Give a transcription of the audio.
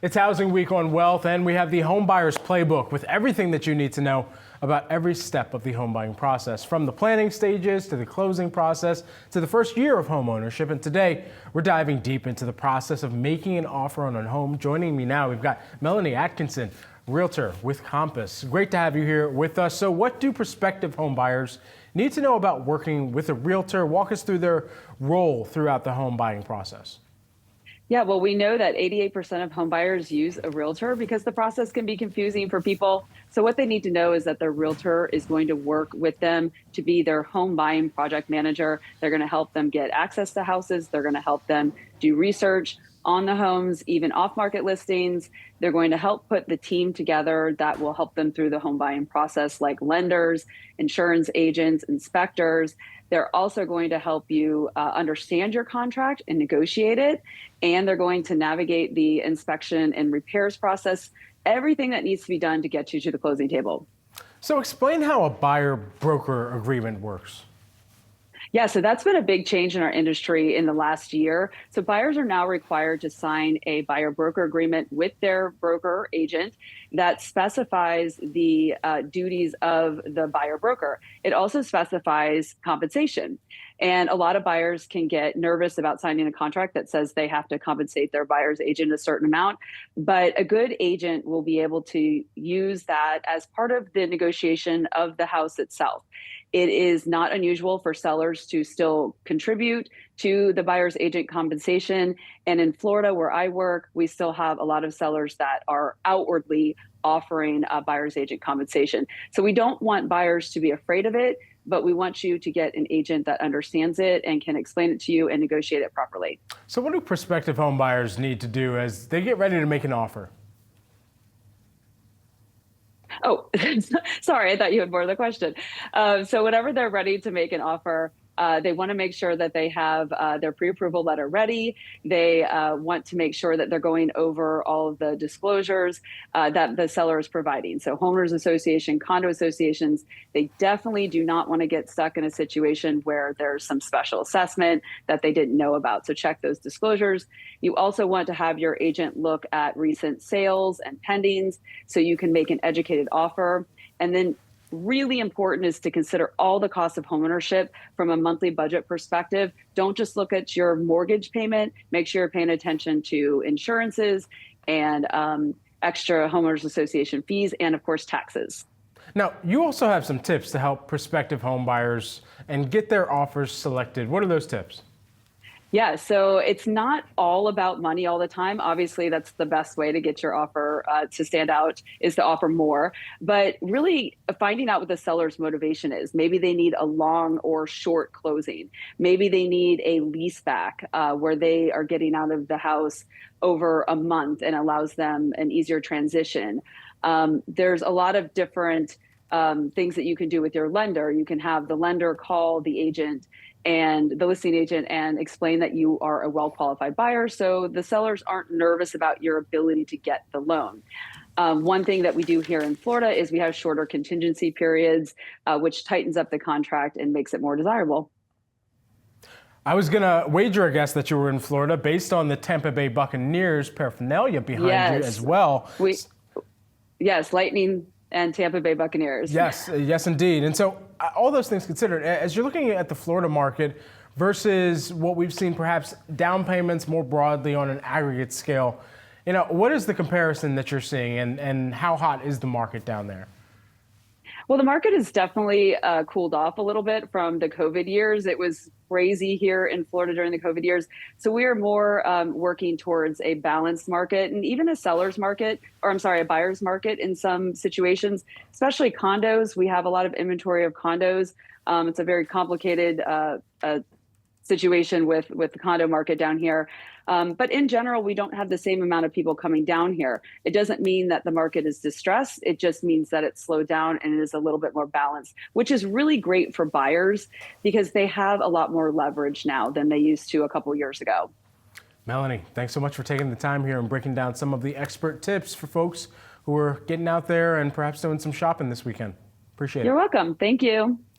It's Housing Week on Wealth, and we have the Home Buyer's Playbook with everything that you need to know about every step of the home buying process, from the planning stages to the closing process to the first year of home ownership. And today, we're diving deep into the process of making an offer on a home. Joining me now, we've got Melanie Atkinson, realtor with Compass. Great to have you here with us. So what do prospective home buyers need to know about working with a realtor? Walk us through their role throughout the home buying process. Yeah, well, we know that 88% of home buyers use a realtor because the process can be confusing for people. So what they need to know is that their realtor is going to work with them to be their home buying project manager. They're going to help them get access to houses. They're going to help them do research on the homes, even off-market listings. They're going to help put the team together that will help them through the home buying process, like lenders, insurance agents, inspectors. They're also going to help you understand your contract and negotiate it. And they're going to navigate the inspection and repairs process, everything that needs to be done to get you to the closing table. So explain how a buyer-broker agreement works. Yeah, so that's been a big change in our industry in the last year. So buyers are now required to sign a buyer-broker agreement with their broker agent that specifies the duties of the buyer-broker. It also specifies compensation. And a lot of buyers can get nervous about signing a contract that says they have to compensate their buyer's agent a certain amount. But a good agent will be able to use that as part of the negotiation of the house itself. It is not unusual for sellers to still contribute to the buyer's agent compensation. And in Florida, where I work, we still have a lot of sellers that are outwardly offering buyer's agent compensation. So we don't want buyers to be afraid of it, but we want you to get an agent that understands it and can explain it to you and negotiate it properly. So what do prospective home buyers need to do as they get ready to make an offer? Oh, sorry, I thought you had more of the question. So whenever they're ready to make an offer, they want to make sure that they have their pre-approval letter ready. They want to make sure that they're going over all of the disclosures that the seller is providing. So homeowners association, condo associations, they definitely do not want to get stuck in a situation where there's some special assessment that they didn't know about. So check those disclosures. You also want to have your agent look at recent sales and pendings so you can make an educated offer. And then really important is to consider all the costs of homeownership from a monthly budget perspective. Don't just look at your mortgage payment. Make sure you're paying attention to insurances and extra homeowners association fees and, of course, taxes. Now, you also have some tips to help prospective home buyers and get their offers selected. What are those tips? Yeah, so it's not all about money all the time. Obviously, that's the best way to get your offer to stand out is to offer more. But really finding out what the seller's motivation is. Maybe they need a long or short closing. Maybe they need a lease back where they are getting out of the house over a month and allows them an easier transition. There's a lot of different things that you can do with your lender. You can have the lender call the agent and the listing agent and explain that you are a well-qualified buyer, so the sellers aren't nervous about your ability to get the loan. One thing that we do here in Florida is we have shorter contingency periods, which tightens up the contract and makes it more desirable. I was going to wager a guess that you were in Florida based on the Tampa Bay Buccaneers paraphernalia behind you as well. Yes, Lightning and Tampa Bay Buccaneers. Yes, yes, indeed. And so all those things considered, as you're looking at the Florida market versus what we've seen perhaps down payments more broadly on an aggregate scale, what is the comparison that you're seeing and how hot is the market down there? Well, the market has definitely cooled off a little bit from the COVID years. It was crazy here in Florida during the COVID years. So we are more working towards a balanced market and even a seller's market, a buyer's market in some situations, especially condos. We have a lot of inventory of condos. It's a very complicated situation with the condo market down here. But in general, we don't have the same amount of people coming down here. It doesn't mean that the market is distressed. It just means that it's slowed down and it is a little bit more balanced, which is really great for buyers because they have a lot more leverage now than they used to a couple years ago. Melanie, thanks so much for taking the time here and breaking down some of the expert tips for folks who are getting out there and perhaps doing some shopping this weekend. Appreciate it. You're welcome. Thank you.